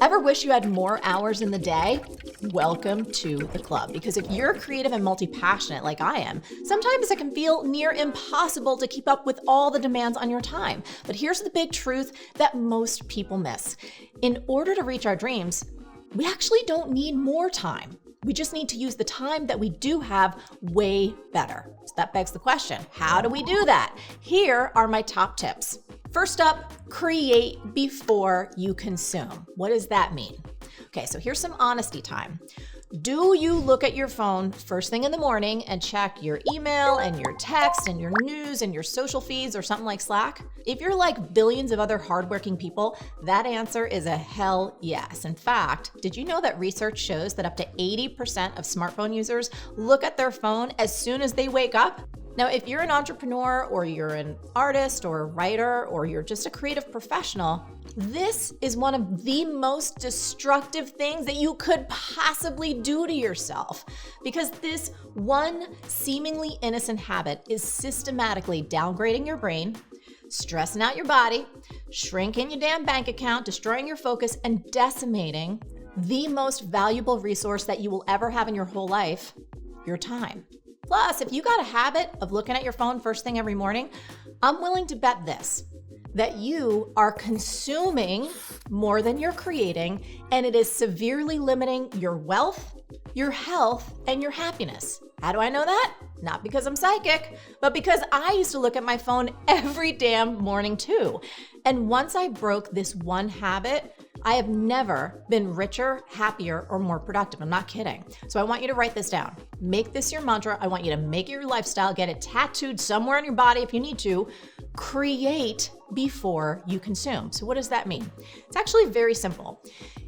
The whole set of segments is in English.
Ever wish you had more hours in the day? Welcome to the club, because if you're creative and multi-passionate like I am, sometimes it can feel near impossible to keep up with all the demands on your time. But here's the big truth that most people miss. In order to reach our dreams, we actually don't need more time. We just need to use the time that we do have way better. So that begs the question, how do we do that? Here are my top tips. First up, create before you consume. What does that mean? Okay, so here's some honesty time. Do you look at your phone first thing in the morning and check your email and your text and your news and your social feeds or something like Slack? If you're like billions of other hardworking people, that answer is a hell yes. In fact, did you know that research shows that up to 80% of smartphone users look at their phone as soon as they wake up? Now, if you're an entrepreneur or you're an artist or a writer or you're just a creative professional, this is one of the most destructive things that you could possibly do to yourself, because this one seemingly innocent habit is systematically downgrading your brain, stressing out your body, shrinking your damn bank account, destroying your focus, and decimating the most valuable resource that you will ever have in your whole life, your time. Plus, if you got a habit of looking at your phone first thing every morning, I'm willing to bet this, that you are consuming more than you're creating, and it is severely limiting your wealth, your health, and your happiness. How do I know that? Not because I'm psychic, but because I used to look at my phone every damn morning too. And once I broke this one habit, I have never been richer, happier, or more productive. I'm not kidding. So I want you to write this down. Make this your mantra. I want you to make it your lifestyle. Get it tattooed somewhere on your body if you need to. Create before you consume. So what does that mean? It's actually very simple.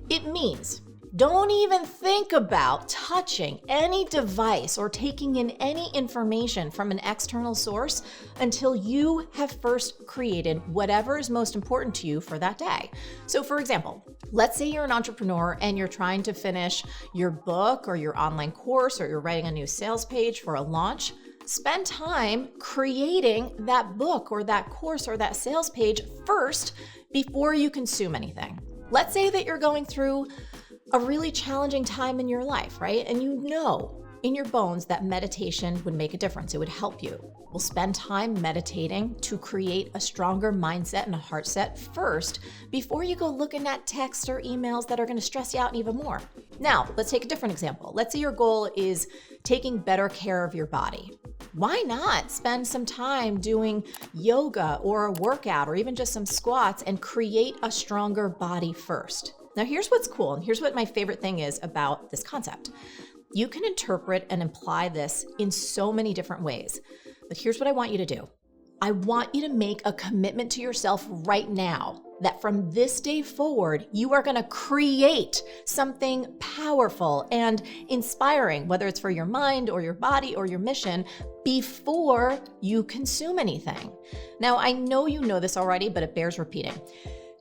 It means don't even think about touching any device or taking in any information from an external source until you have first created whatever is most important to you for that day. So for example, let's say you're an entrepreneur and you're trying to finish your book or your online course, or you're writing a new sales page for a launch. Spend time creating that book or that course or that sales page first before you consume anything. Let's say that you're going through a really challenging time in your life, right? And you know in your bones that meditation would make a difference. It would help you. Well, spend time meditating to create a stronger mindset and a heart set first before you go looking at texts or emails that are going to stress you out even more. Now, let's take a different example. Let's say your goal is taking better care of your body. Why not spend some time doing yoga or a workout or even just some squats and create a stronger body first? Now, here's what's cool, and here's what my favorite thing is about this concept. You can interpret and imply this in so many different ways, but here's what I want you to do. I want you to make a commitment to yourself right now that from this day forward, you are going to create something powerful and inspiring, whether it's for your mind or your body or your mission, before you consume anything. Now, I know you know this already, but it bears repeating.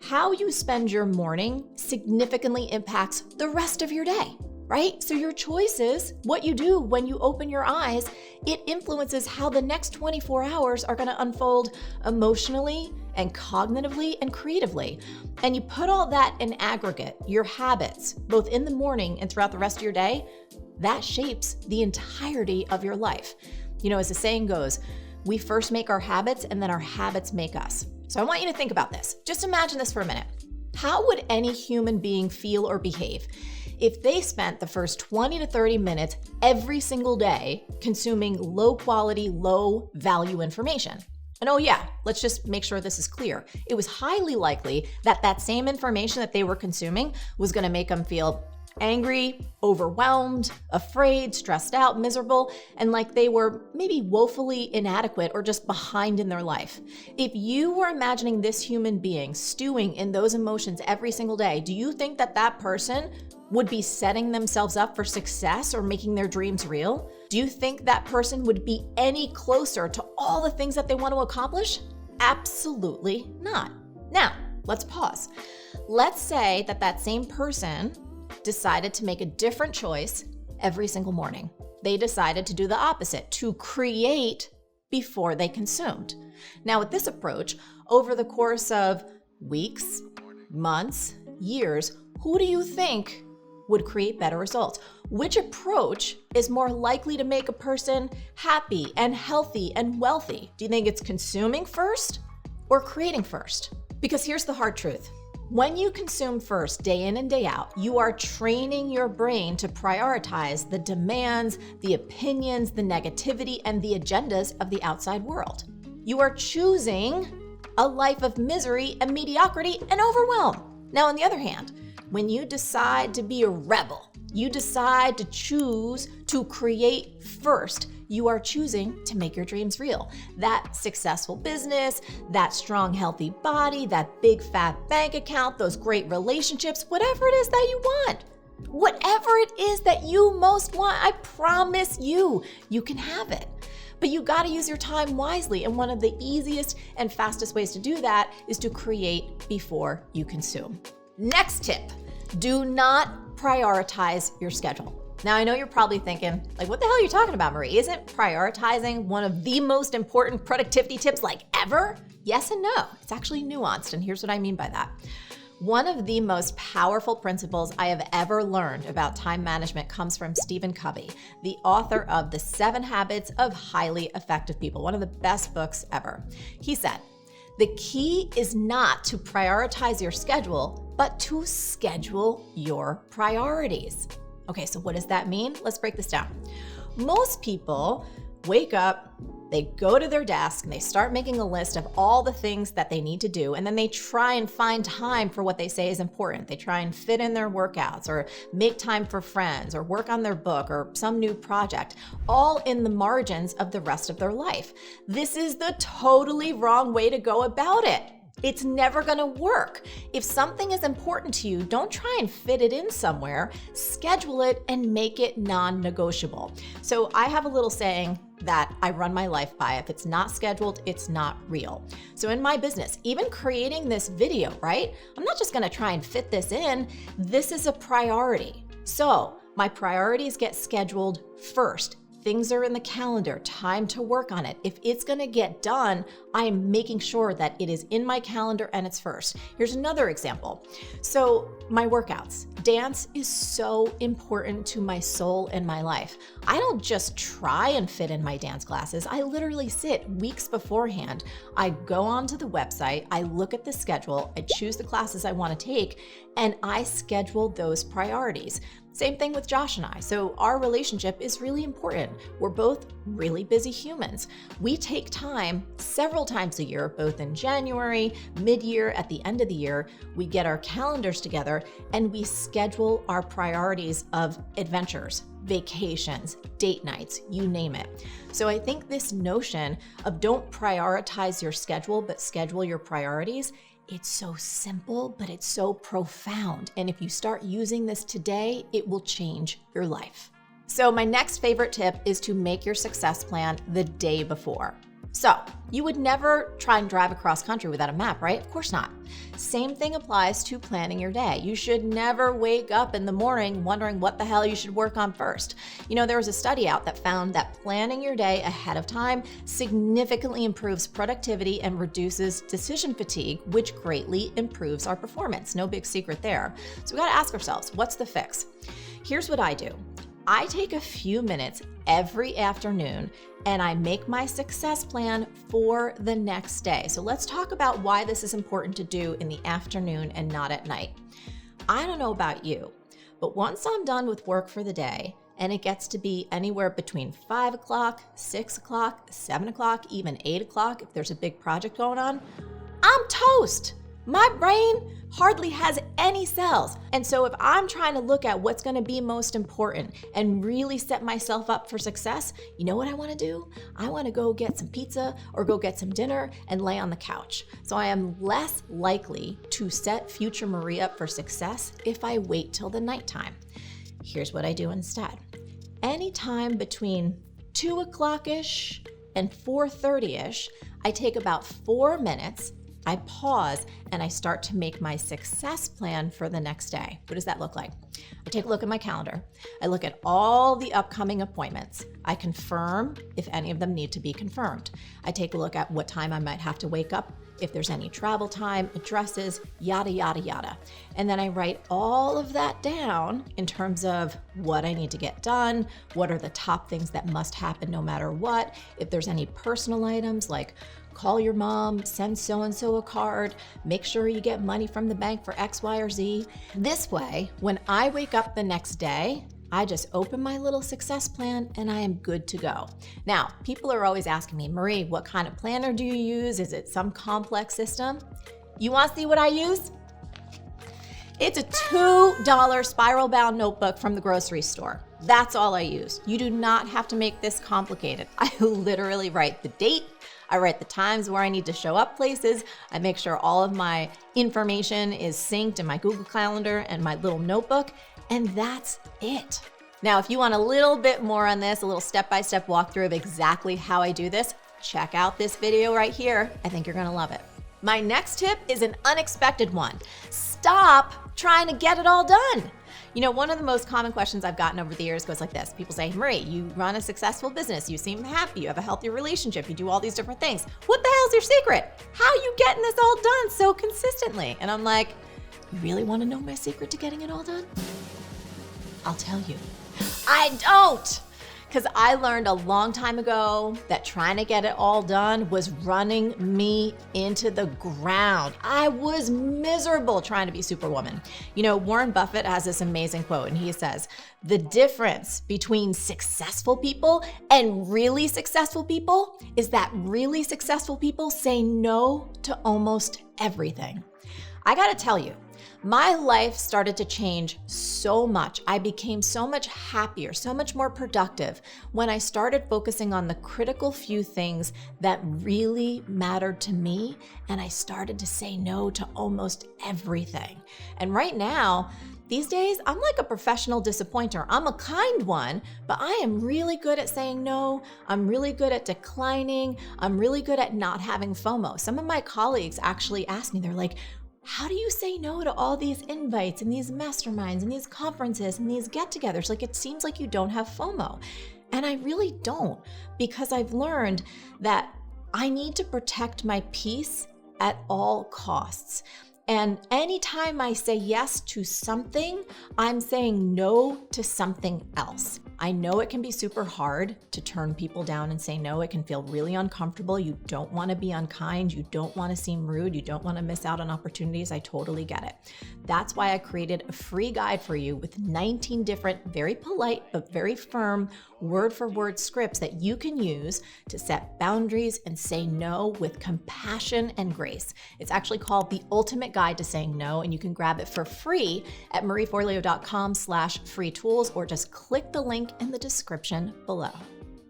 How you spend your morning significantly impacts the rest of your day, right? So your choices, what you do when you open your eyes, it influences how the next 24 hours are going to unfold emotionally and cognitively and creatively. And you put all that in aggregate, your habits, both in the morning and throughout the rest of your day, that shapes the entirety of your life. You know, as the saying goes, we first make our habits and then our habits make us. So I want you to think about this. Just imagine this for a minute. How would any human being feel or behave if they spent the first 20 to 30 minutes every single day consuming low quality, low value information? And oh yeah, let's just make sure this is clear. It was highly likely that that same information that they were consuming was going to make them feel angry, overwhelmed, afraid, stressed out, miserable, and like they were maybe woefully inadequate or just behind in their life. If you were imagining this human being stewing in those emotions every single day, do you think that that person would be setting themselves up for success or making their dreams real? Do you think that person would be any closer to all the things that they want to accomplish? Absolutely not. Now, let's pause. Let's say that that same person decided to make a different choice every single morning. They decided to do the opposite, to create before they consumed. Now, with this approach, over the course of weeks, months, years, Who do you think would create better results? Which approach is more likely to make a person happy and healthy and wealthy? Do you think it's consuming first or creating first? Because here's the hard truth. When you consume first, day in and day out, you are training your brain to prioritize the demands, the opinions, the negativity, and the agendas of the outside world. You are choosing a life of misery and mediocrity and overwhelm. Now, on the other hand, when you decide to be a rebel, you decide to choose to create first, you are choosing to make your dreams real. That successful business, that strong, healthy body, that big, fat bank account, those great relationships, whatever it is that you want. Whatever it is that you most want, I promise you, you can have it. But you gotta use your time wisely, and one of the easiest and fastest ways to do that is to create before you consume. Next tip, do not prioritize your schedule. Now, I know you're probably thinking, like, what the hell are you talking about, Marie? Isn't prioritizing one of the most important productivity tips like ever? Yes and no. It's actually nuanced, and here's what I mean by that. One of the most powerful principles I have ever learned about time management comes from Stephen Covey, the author of The 7 Habits of Highly Effective People, one of the best books ever. He said, the key is not to prioritize your schedule, but to schedule your priorities. Okay, so what does that mean? Let's break this down. Most people wake up, they go to their desk, and they start making a list of all the things that they need to do, and then they try and find time for what they say is important. They try and fit in their workouts or make time for friends or work on their book or some new project, all in the margins of the rest of their life. This is the totally wrong way to go about it. It's never gonna work. If something is important to you, don't try and fit it in somewhere. Schedule it and make it non-negotiable. So I have a little saying that I run my life by. If it's not scheduled, it's not real. So in my business, even creating this video, right? I'm not just gonna try and fit this in. This is a priority. So my priorities get scheduled first. Things are in the calendar, time to work on it. If it's gonna get done, I am making sure that it is in my calendar and it's first. Here's another example. So my workouts. Dance is so important to my soul and my life. I don't just try and fit in my dance classes. I literally sit weeks beforehand. I go onto the website, I look at the schedule, I choose the classes I wanna take, and I schedule those priorities. Same thing with Josh and I. So our relationship is really important. We're both really busy humans. We take time several times a year, both in January, mid-year, at the end of the year. We get our calendars together and we schedule our priorities of adventures, vacations, date nights, you name it. So I think this notion of don't prioritize your schedule, but schedule your priorities, it's so simple, but it's so profound. And if you start using this today, it will change your life. So my next favorite tip is to make your success plan the day before. So you would never try and drive across country without a map, right? Of course not. Same thing applies to planning your day. You should never wake up in the morning wondering what the hell you should work on first. You know, there was a study out that found that planning your day ahead of time significantly improves productivity and reduces decision fatigue, which greatly improves our performance. No big secret there. So we gotta ask ourselves, what's the fix? Here's what I do. I take a few minutes every afternoon and I make my success plan for the next day. So let's talk about why this is important to do in the afternoon and not at night. I don't know about you, but once I'm done with work for the day, and it gets to be anywhere between 5 o'clock, 6 o'clock, 7 o'clock, even 8 o'clock, if there's a big project going on, I'm toast. My brain hardly has any cells. And so if I'm trying to look at what's gonna be most important and really set myself up for success, you know what I wanna do? I wanna go get some pizza or go get some dinner and lay on the couch. So I am less likely to set future Marie up for success if I wait till the nighttime. Here's what I do instead. Anytime between 2 o'clock-ish and 4:30-ish, I take about 4 minutes, I pause, and I start to make my success plan for the next day. What does that look like? I take a look at my calendar. I look at all the upcoming appointments. I confirm if any of them need to be confirmed. I take a look at what time I might have to wake up if there's any travel time, addresses, yada, yada, yada. And then I write all of that down in terms of what I need to get done, what are the top things that must happen no matter what, if there's any personal items like call your mom, send so-and-so a card, make sure you get money from the bank for X, Y, or Z. This way, when I wake up the next day, I just open my little success plan and I am good to go. Now, people are always asking me, Marie, what kind of planner do you use? Is it some complex system? You want to see what I use? It's a $2 spiral bound notebook from the grocery store. That's all I use. You do not have to make this complicated. I literally write the date, I write the times where I need to show up places, I make sure all of my information is synced in my Google Calendar and my little notebook, and that's it. Now, if you want a little bit more on this, a little step-by-step walkthrough of exactly how I do this, check out this video right here. I think you're gonna love it. My next tip is an unexpected one. Stop trying to get it all done. You know, one of the most common questions I've gotten over the years goes like this. People say, Marie, you run a successful business, you seem happy, you have a healthy relationship, you do all these different things. What the hell's your secret? How are you getting this all done so consistently? And I'm like, you really wanna know my secret to getting it all done? I'll tell you. I don't! Because I learned a long time ago that trying to get it all done was running me into the ground. I was miserable trying to be Superwoman. You know, Warren Buffett has this amazing quote, and he says, the difference between successful people and really successful people is that really successful people say no to almost everything. I gotta tell you, my life started to change so much. I became so much happier, so much more productive when I started focusing on the critical few things that really mattered to me, and I started to say no to almost everything. And right now, these days, I'm like a professional disappointer. I'm a kind one, but I am really good at saying no. I'm really good at declining. I'm really good at not having FOMO. Some of my colleagues actually ask me, they're like, how do you say no to all these invites and these masterminds and these conferences and these get-togethers? Like, it seems like you don't have FOMO. And I really don't, because I've learned that I need to protect my peace at all costs. And anytime I say yes to something, I'm saying no to something else. I know it can be super hard to turn people down and say no. It can feel really uncomfortable. You don't want to be unkind. You don't want to seem rude. You don't want to miss out on opportunities. I totally get it. That's why I created a free guide for you with 19 different, very polite, but very firm word-for-word scripts that you can use to set boundaries and say no with compassion and grace. It's actually called The Ultimate Guide to Saying No, and you can grab it for free at marieforleo.com/free tools, or just click the link in the description below.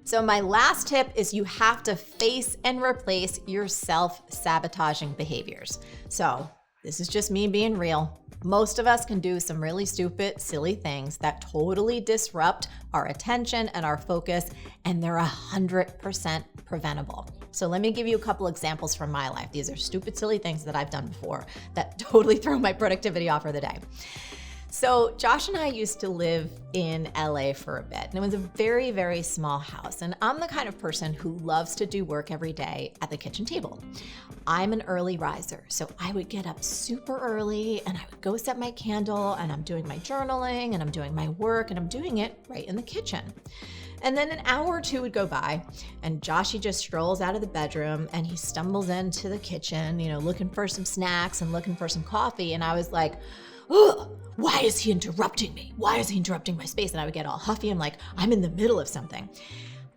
So my last tip is you have to face and replace your self-sabotaging behaviors. So this is just me being real. Most of us can do some really stupid, silly things that totally disrupt our attention and our focus, and they're 100% preventable. So let me give you a couple examples from my life. These are stupid, silly things that I've done before that totally throw my productivity off for the day. So Josh and I used to live in LA for a bit, and it was a very, very small house. And I'm the kind of person who loves to do work every day at the kitchen table. I'm an early riser, so I would get up super early and I would go set my candle, and I'm doing my journaling and I'm doing my work, and I'm doing it right in the kitchen. And then an hour or two would go by, and Joshy just strolls out of the bedroom and he stumbles into the kitchen, you know, looking for some snacks and looking for some coffee. And I was like, ugh, why is he interrupting me? Why is he interrupting my space? And I would get all huffy. I'm like, I'm in the middle of something.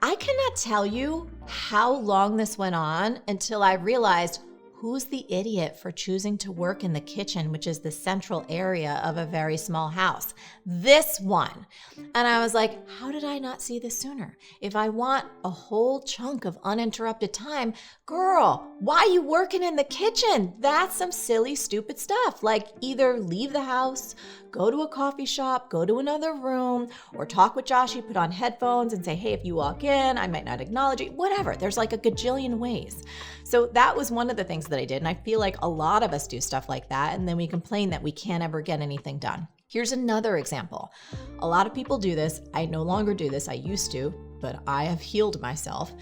I cannot tell you how long this went on until I realized, who's the idiot for choosing to work in the kitchen, which is the central area of a very small house? This one. And I was like, how did I not see this sooner? If I want a whole chunk of uninterrupted time, girl, why are you working in the kitchen? That's some silly, stupid stuff. Like, either leave the house, go to a coffee shop, go to another room, or talk with Joshy, put on headphones and say, hey, if you walk in, I might not acknowledge you, whatever. There's like a gajillion ways. So that was one of the things that I did. And I feel like a lot of us do stuff like that. And then we complain that we can't ever get anything done. Here's another example. A lot of people do this. I no longer do this. I used to, but I have healed myself.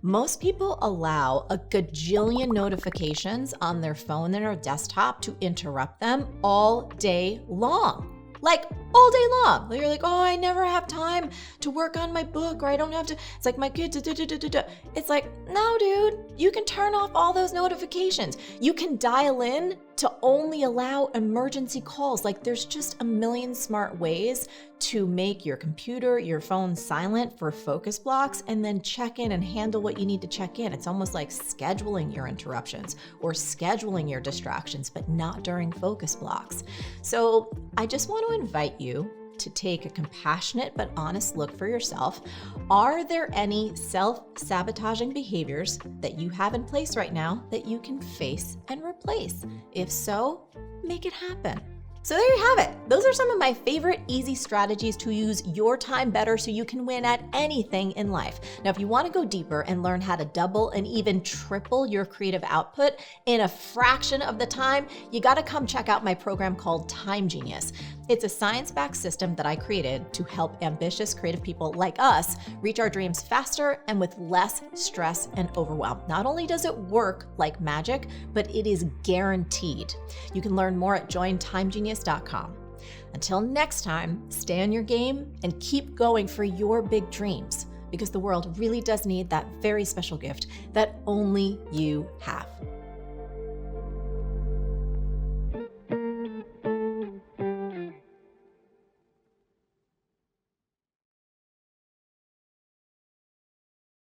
Most people allow a gajillion notifications on their phone and or desktop to interrupt them all day long. Like all day long. You're like, oh, I never have time to work on my book, or I don't have to, it's like my kids, It's like, no, dude, you can turn off all those notifications. You can dial in to only allow emergency calls. Like there's just a million smart ways to make your computer, your phone silent for focus blocks, and then check in and handle what you need to check in. It's almost like scheduling your interruptions or scheduling your distractions, but not during focus blocks. So I just want to invite you to take a compassionate but honest look for yourself. Are there any self-sabotaging behaviors that you have in place right now that you can face and replace? If so, make it happen. So there you have it. Those are some of my favorite easy strategies to use your time better so you can win at anything in life. Now, if you want to go deeper and learn how to double and even triple your creative output in a fraction of the time, you got to come check out my program called Time Genius. It's a science-backed system that I created to help ambitious creative people like us reach our dreams faster and with less stress and overwhelm. Not only does it work like magic, but it is guaranteed. You can learn more at jointimegenius.com. Until next time, stay on your game and keep going for your big dreams, because the world really does need that very special gift that only you have.